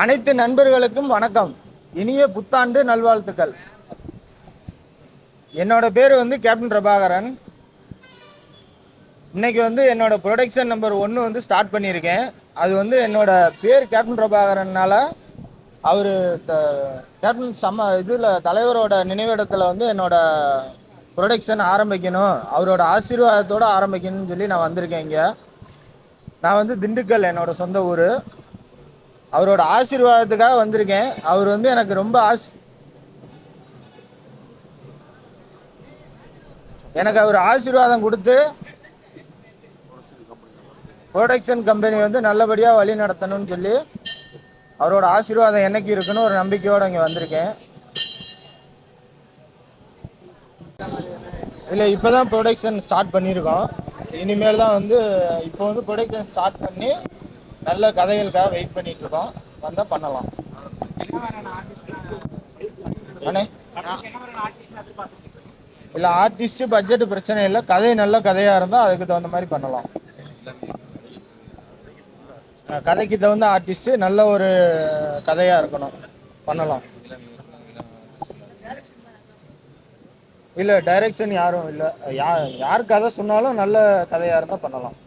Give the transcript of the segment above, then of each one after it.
அனைத்து நண்பர்களுக்கும் வணக்கம். இனிய புத்தாண்டு நல்வாழ்த்துக்கள். என்னோட பேர் வந்து கேப்டன் பிரபாகரன். இன்னைக்கு வந்து என்னோட ப்ரொடக்ஷன் நம்பர் 1 வந்து ஸ்டார்ட் பண்ணியிருக்கேன். அது வந்து என்னோட பேர் கேப்டன் பிரபாகரன்னால அவர் கேப்டன் இதில் தலைவரோட நினைவிடத்தில் வந்து என்னோட ப்ரொடக்ஷன் ஆரம்பிக்கணும், அவரோட ஆசீர்வாதத்தோடு ஆரம்பிக்கணும்னு சொல்லி நான் வந்திருக்கேன். இங்கே நான் வந்து திண்டுக்கல் என்னோட சொந்த ஊர். அவரோட ஆசீர்வாதத்துக்காக வந்திருக்கேன். அவர் வந்து எனக்கு ரொம்ப எனக்கு அவர் ஆசீர்வாதம் கொடுத்து ப்ரொடக்ஷன் கம்பெனி வந்து நல்லபடியாக வழி நடத்தணும்னு சொல்லி அவரோட ஆசீர்வாதம் என்னைக்கு இருக்குன்னு ஒரு நம்பிக்கையோடு இங்கே வந்திருக்கேன். இல்லை, இப்போ தான் ப்ரொடக்ஷன் ஸ்டார்ட் பண்ணியிருக்கோம். இனிமேல் தான் வந்து இப்போ வந்து ப்ரொடக்ஷன் ஸ்டார்ட் பண்ணி நல்ல கதைகளுக்காக வெயிட் பண்ணிட்டு இருக்கோம். வந்தால் பண்ணலாம். அண்ணே, இல்லை ஆர்டிஸ்ட் பட்ஜெட் பிரச்சனை இல்லை. கதை நல்ல கதையாக இருந்தால் அதுக்கு தகுந்த மாதிரி பண்ணலாம். கதைக்கு தகுந்த ஆர்டிஸ்ட்டு நல்ல ஒரு கதையாக இருக்கணும், பண்ணலாம். இல்லை, டைரக்ஷன் யாரும் இல்லை. யார் கதை சொன்னாலும் நல்ல கதையாக இருந்தால் பண்ணலாம்.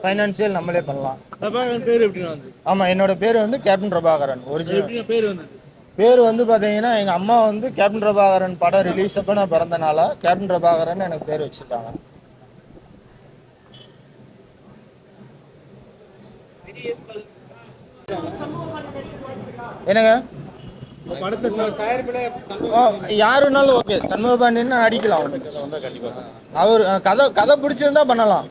ஃபைனான்சியல் நம்மளே பண்ணலாம். ஆமாம், என்னோட பேர் வந்து கேப்டன் பிரபாகரன். ஒரிஜினல் பேர் வந்து பார்த்தீங்கன்னா எங்கள் அம்மா வந்து கேப்டன் பிரபாகரன் படம் ரிலீஸ் அப்போ நான் பிறந்தனால கேப்டன் பிரபாகரன் எனக்கு பேர் வச்சுருக்காங்க. என்னங்க யாருனாலும் ஓகே, சண்முக பாண்டியன் நடிக்கலாம். அவர் கதை பிடிச்சிருந்தா பண்ணலாம்.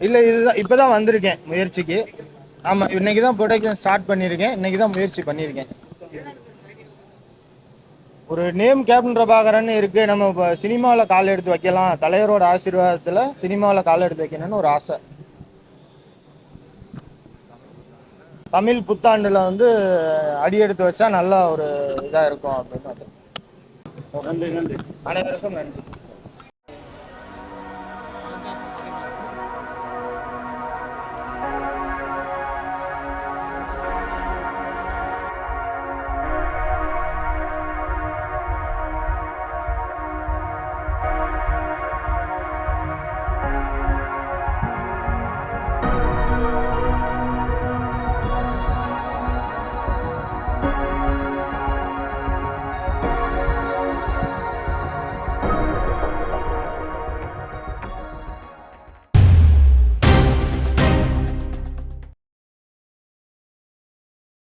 இல்லை, இதுதான் இப்போதான் வந்திருக்கேன் முயற்சிக்கு. ஆமாம், இன்னைக்கு தான் ப்ரொடக்ஷன் ஸ்டார்ட் பண்ணியிருக்கேன். இன்னைக்கு தான் முயற்சி பண்ணியிருக்கேன். ஒரு நேம் கேப்டன் பிரபாகரன் இருக்கு. நம்ம இப்போ சினிமாவில் கால் எடுத்து வைக்கலாம், தலைவரோட ஆசீர்வாதத்தில் சினிமாவில் கால் எடுத்து வைக்கணும்னு ஒரு ஆசை. தமிழ் புத்தாண்டில் வந்து அடி எடுத்து வச்சா நல்லா ஒரு இதாக இருக்கும் அப்படின்னு. நன்றி. அனைவருக்கும் நன்றி.